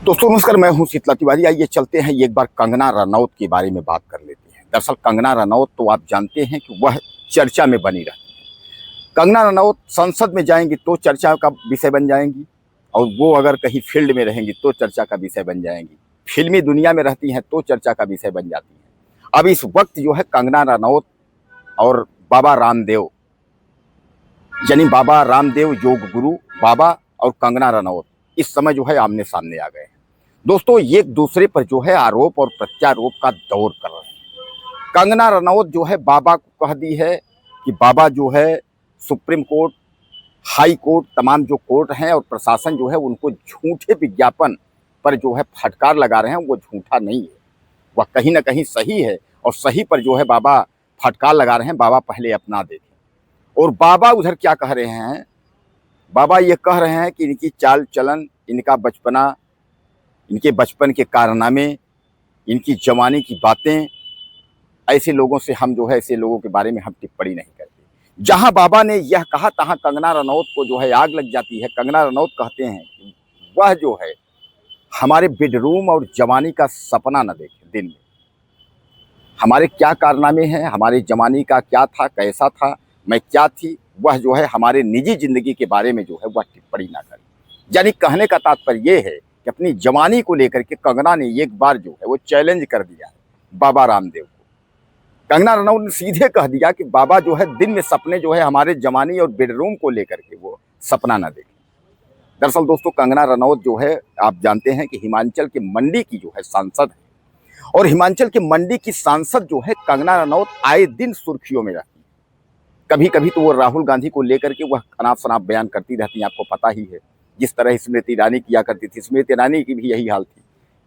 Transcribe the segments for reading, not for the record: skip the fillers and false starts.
दोस्तों नमस्कार, मैं हूं शीतला तिवारी। आइए चलते हैं एक बार कंगना रनौत के बारे में बात कर लेते हैं। दरअसल कंगना रनौत तो आप जानते हैं कि वह चर्चा में बनी रहती है। कंगना रनौत संसद में जाएंगी तो चर्चा का विषय बन जाएंगी, और वो अगर कहीं फील्ड में रहेंगी तो चर्चा का विषय बन जाएंगी। फिल्मी दुनिया में रहती हैं तो चर्चा का विषय बन जाती हैं। अब इस वक्त जो है कंगना रनौत और बाबा रामदेव, यानी बाबा रामदेव योग गुरु बाबा और कंगना रनौत इस समय जो है आमने सामने आ गए हैं। दोस्तों एक दूसरे पर जो है आरोप और प्रत्यारोप का दौर कर रहे हैं। कंगना रनौत जो है बाबा को कह दी है कि बाबा जो है सुप्रीम कोर्ट, हाई कोर्ट, तमाम जो कोर्ट हैं और प्रशासन जो है उनको झूठे विज्ञापन पर जो है फटकार लगा रहे हैं। वो झूठा नहीं है, वह कहीं ना कहीं सही है, और सही पर जो है बाबा फटकार लगा रहे हैं। बाबा पहले अपना देखें। और बाबा उधर क्या कह रहे हैं? बाबा ये कह रहे हैं कि इनकी चाल चलन, इनका बचपना, इनके बचपन के कारनामे, इनकी जवानी की बातें, ऐसे लोगों से हम जो है ऐसे लोगों के बारे में हम टिप्पणी नहीं करते। जहां बाबा ने यह कहा तहां कंगना रनौत को जो है आग लग जाती है। कंगना रनौत कहते हैं कि वह जो है हमारे बेडरूम और जवानी का सपना न देखे दिन में। हमारे क्या कारनामे हैं, हमारे जवानी का क्या था, कैसा था, मैं क्या थी, वह जो है हमारे निजी जिंदगी के बारे में जो है वह टिप्पणी ना करे। यानी कहने का तात्पर्य यह है कि अपनी जवानी को लेकर के कंगना ने एक बार जो है वो चैलेंज कर दिया है बाबा रामदेव को। कंगना रनौत ने सीधे कह दिया कि बाबा जो है दिन में सपने जो है हमारे जवानी और बेडरूम को लेकर के वो सपना ना देखें। दरअसल दोस्तों कंगना रनौत जो है आप जानते हैं कि हिमाचल के मंडी की जो है सांसद है, और हिमाचल के मंडी की सांसद जो है कंगना रनौत आए दिन सुर्खियों में रहती है। कभी कभी तो वो राहुल गांधी को लेकर के वह अनाप शनाप बयान करती रहती हैं, आपको पता ही है। जिस तरह स्मृति ईरानी किया करती थी, स्मृति ईरानी की भी यही हाल थी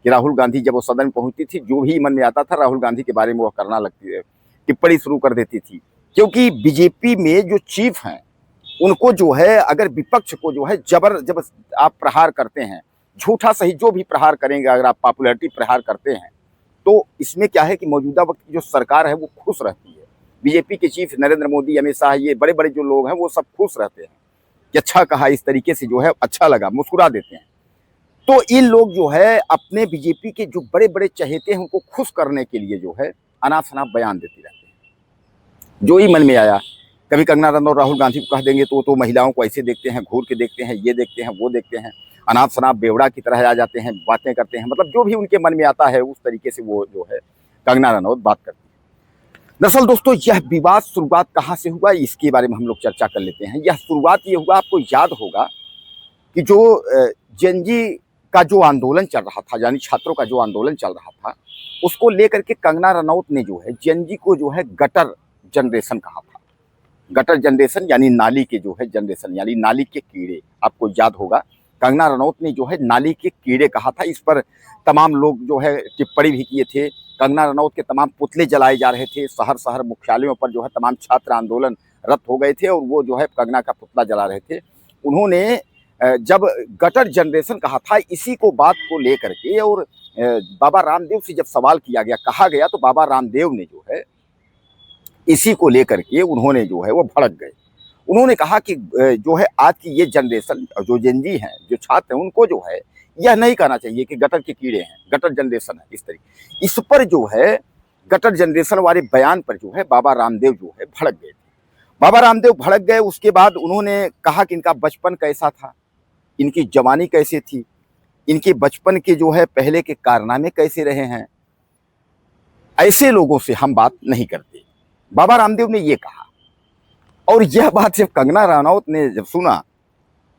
कि राहुल गांधी जब वो सदन में पहुंचती थी, जो भी मन में आता था राहुल गांधी के बारे में वो करना लगती है, टिप्पणी शुरू कर देती थी। क्योंकि बीजेपी में जो चीफ हैं उनको जो है अगर विपक्ष को जो है जब आप प्रहार करते हैं, झूठा सही जो भी प्रहार करेंगे, अगर आप पॉपुलैरिटी प्रहार करते हैं, तो इसमें क्या है कि मौजूदा वक्त की जो सरकार है वो खुश रहती है। बीजेपी के चीफ नरेंद्र मोदी, अमित शाह, ये बड़े बड़े जो लोग हैं वो सब खुश रहते हैं कि अच्छा कहा, इस तरीके से जो है अच्छा लगा, मुस्कुरा देते हैं। तो इन लोग जो है अपने बीजेपी के जो बड़े बड़े चहेते हैं उनको खुश करने के लिए जो है अनाप शनाप बयान देते रहते हैं, जो ही मन में आया। कभी कंगना रनौत राहुल गांधी को कह देंगे तो महिलाओं को ऐसे देखते हैं, घूर के देखते हैं, ये देखते हैं, वो देखते हैं, अनाप शनाप बेवड़ा की तरह आ जाते हैं, बातें करते हैं। मतलब जो भी उनके मन में आता है उस तरीके से वो जो है कंगना रनौत बात करती है। दरअसल दोस्तों यह विवाद शुरुआत कहाँ से हुआ इसके बारे में हम लोग चर्चा कर लेते हैं। यह शुरुआत ये हुआ, आपको याद होगा कि जो जेनजी का जो आंदोलन चल रहा था, यानी छात्रों का जो आंदोलन चल रहा था, उसको लेकर के कंगना रनौत ने जो है जेनजी को जो है गटर जनरेशन कहा था। गटर जनरेशन यानी नाली के जो है जनरेशन, यानी नाली के कीड़े, आपको याद होगा। कंगना रनौत ने जो है नाली के कीड़े कहा था। इस पर तमाम लोग जो है टिप्पणी भी किए थे। कंगना रनौत के तमाम पुतले जलाए जा रहे थे। शहर शहर मुख्यालयों पर जो है तमाम छात्र आंदोलन रत हो गए थे और वो जो है कंगना का पुतला जला रहे थे। उन्होंने जब गटर जनरेशन कहा था, इसी को बात को लेकर के और बाबा रामदेव से जब सवाल किया गया, कहा गया, तो बाबा रामदेव ने जो है इसी को लेकर के उन्होंने जो है वो भड़क गए। उन्होंने कहा कि जो है आज की ये जनरेशन, जो जेनजी हैं, जो छात्र हैं, उनको जो है यह नहीं कहना चाहिए कि गटर के कीड़े हैं, गटर जनरेशन है। इस तरीके इस पर जो है गटर जनरेशन वाले बयान पर जो है बाबा रामदेव जो है भड़क गए। बाबा रामदेव भड़क गए। उसके बाद उन्होंने कहा कि इनका बचपन कैसा था, इनकी जवानी कैसे थी, इनके बचपन के जो है पहले के कारनामे कैसे रहे हैं, ऐसे लोगों से हम बात नहीं करते, बाबा रामदेव ने ये कहा। और यह बात जब कंगना रनौत ने जब सुना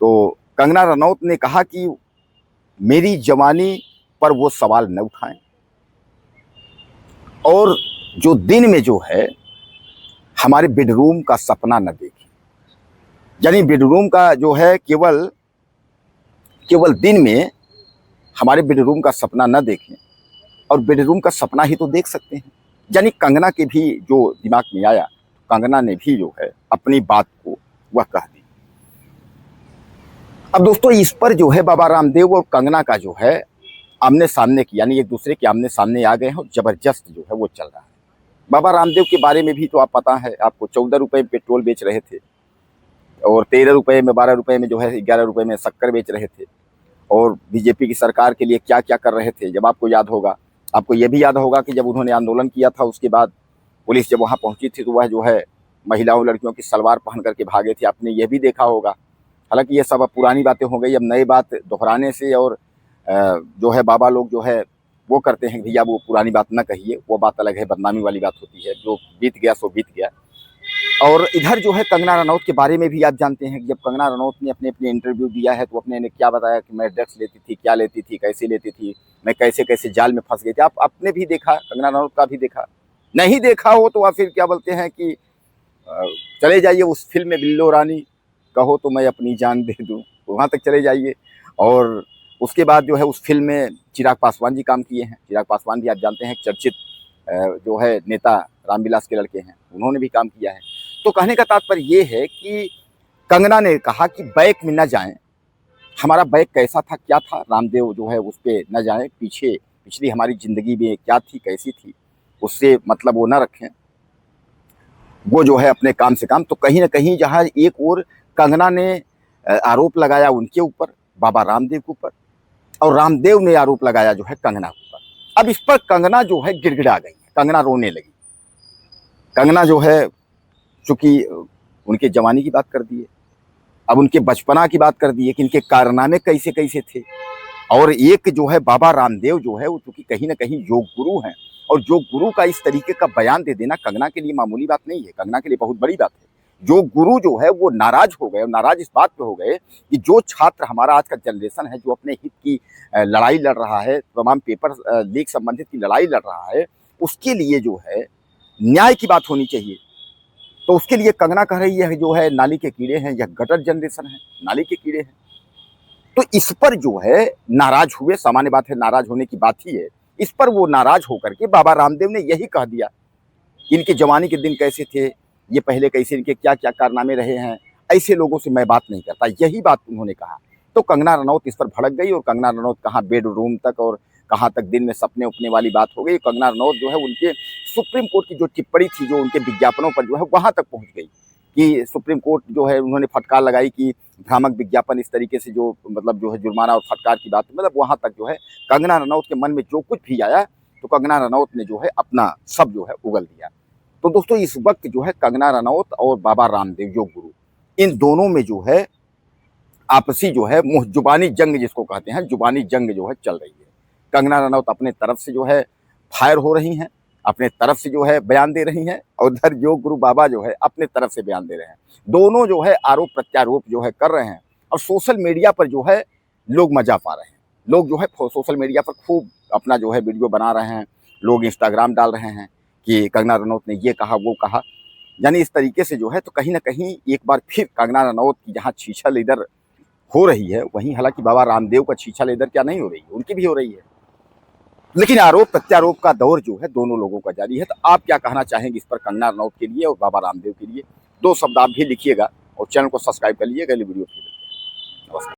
तो कंगना रनौत ने कहा कि मेरी जवानी पर वो सवाल न उठाएं, और जो दिन में जो है हमारे बेडरूम का सपना न देखें। यानी बेडरूम का जो है केवल दिन में हमारे बेडरूम का सपना न देखें, और बेडरूम का सपना ही तो देख सकते हैं। यानी कंगना के भी जो दिमाग में आया, कंगना ने भी जो है अपनी बात को वह कह दी। अब दोस्तों इस पर जो है बाबा रामदेव और कंगना का जो है आमने सामने की, यानी एक दूसरे के आमने सामने आ गए हैं और जबरदस्त जो है वो चल रहा है। बाबा रामदेव के बारे में भी तो आप पता है आपको, 14 रुपये में पेट्रोल बेच रहे थे और 13 रुपये में, 12 रुपये में जो है 11 रुपये में शक्कर बेच रहे थे। और बीजेपी की सरकार के लिए क्या क्या कर रहे थे। जब आपको याद होगा, आपको ये भी याद होगा कि जब उन्होंने आंदोलन किया था उसके बाद पुलिस जब वहाँ पहुंची थी तो वह जो है महिलाओं लड़कियों की सलवार पहन करके भागे थे। आपने ये भी देखा होगा। हालांकि ये सब अब पुरानी बातें हो गई, अब नई बात दोहराने से और जो है बाबा लोग जो है वो करते हैं भैया वो पुरानी बात ना कहिए, वो बात अलग है, बदनामी वाली बात होती है। जो बीत गया सो बीत गया। और इधर जो है कंगना रनौत के बारे में भी आप जानते हैं कि जब कंगना रनौत ने अपने अपने इंटरव्यू दिया है तो अपने ने क्या बताया कि मैं ड्रग्स लेती थी, क्या लेती थी, कैसे लेती थी, मैं कैसे कैसे जाल में फंस गई थी। आप अपने भी देखा, कंगना रनौत का भी देखा। नहीं देखा हो तो आप फिर क्या बोलते हैं कि चले जाइए उस फिल्म में बिल्लो रानी, कहो तो मैं अपनी जान दे दूं, वहाँ तक चले जाइए। और उसके बाद जो है उस फिल्म में चिराग पासवान जी काम किए हैं। चिराग पासवान भी आप जानते हैं चर्चित जो है नेता रामविलास के लड़के हैं, उन्होंने भी काम किया है। तो कहने का तात्पर्य ये है कि कंगना ने कहा कि बैक में न जाएं, हमारा बैक कैसा था, क्या था, रामदेव जो है उस पर न जाएं, पीछे पिछली हमारी जिंदगी में क्या थी, कैसी थी, उससे मतलब वो न रखें, वो जो है अपने काम से काम। तो कहीं ना कहीं जहाँ एक और कंगना ने आरोप लगाया उनके ऊपर, बाबा रामदेव के ऊपर, और रामदेव ने आरोप लगाया जो है कंगना के ऊपर। अब इस पर कंगना जो है गिड़गिड़ा गई, कंगना रोने लगी। कंगना जो है चूंकि उनके जवानी की बात कर दिए, अब उनके बचपना की बात कर दिए कि इनके कारनामे कैसे कैसे थे। और एक जो है बाबा रामदेव जो है वो चूंकि कहीं ना कहीं योग गुरु हैं, और योग गुरु का इस तरीके का बयान दे देना कंगना के लिए मामूली बात नहीं है, कंगना के लिए बहुत बड़ी बात है। योग गुरु जो है वो नाराज हो गए, और नाराज इस बात पे हो गए कि जो छात्र हमारा आज का जनरेशन है जो अपने हित की लड़ाई लड़ रहा है, तमाम पेपर लीक संबंधित की लड़ाई लड़ रहा है, उसके लिए जो है न्याय की बात होनी चाहिए। तो उसके लिए कंगना कह रही है जो है नाली के कीड़े हैं, यह गटर जनरेशन है, नाली के कीड़े हैं। तो इस पर जो है नाराज हुए, सामान्य बात है, नाराज होने की बात ही है। इस पर वो नाराज होकर के बाबा रामदेव ने यही कह दिया, इनके जवानी के दिन कैसे थे, ये पहले कैसे, इनके क्या क्या कारनामे रहे हैं, ऐसे लोगों से मैं बात नहीं करता, यही बात उन्होंने कहा। तो कंगना रनौत इस पर भड़क गई, और कंगना रनौत कहाँ बेडरूम तक और कहाँ तक दिन में सपने उपने वाली बात हो गई। कंगना रनौत जो है उनके सुप्रीम कोर्ट की जो टिप्पणी थी, जो उनके विज्ञापनों पर जो है वहां तक पहुंच गई कि सुप्रीम कोर्ट जो है उन्होंने फटकार लगाई कि भ्रामक विज्ञापन इस तरीके से जो मतलब जो है जुर्माना और फटकार की बात, मतलब वहां तक जो है कंगना रनौत के मन में जो कुछ भी आया तो कंगना रनौत ने जो है अपना सब जो है उगल दिया। तो दोस्तों इस वक्त जो है कंगना रनौत और बाबा रामदेव योग गुरु, इन दोनों में जो है आपसी जो है मुँह जुबानी जंग जिसको कहते हैं, जुबानी जंग जो है चल रही है। कंगना रनौत अपने तरफ से जो है फायर हो रही हैं, अपने तरफ से जो है बयान दे रही हैं, और उधर योग गुरु बाबा जो है अपने तरफ से बयान दे रहे हैं। दोनों जो है आरोप प्रत्यारोप जो है कर रहे हैं, और सोशल मीडिया पर जो है लोग मजा पा रहे हैं। लोग जो है सोशल मीडिया पर खूब अपना जो है वीडियो बना रहे हैं, लोग इंस्टाग्राम डाल रहे हैं कि कंगना रनौत ने ये कहा वो कहा, यानी इस तरीके से जो है। तो कहीं ना कहीं एक बार फिर कंगना रनौत की जहाँ छीछल इधर हो रही है, वहीं हालांकि बाबा रामदेव का छीछल इधर क्या नहीं हो रही है, उनकी भी हो रही है। लेकिन आरोप प्रत्यारोप का दौर जो है दोनों लोगों का जारी है। तो आप क्या कहना चाहेंगे इस पर, कंगना रनौत के लिए और बाबा रामदेव के लिए? दो शब्द आप भी लिखिएगा और चैनल को सब्सक्राइब कर लीजिएगा। अगली वीडियो फिर। नमस्कार।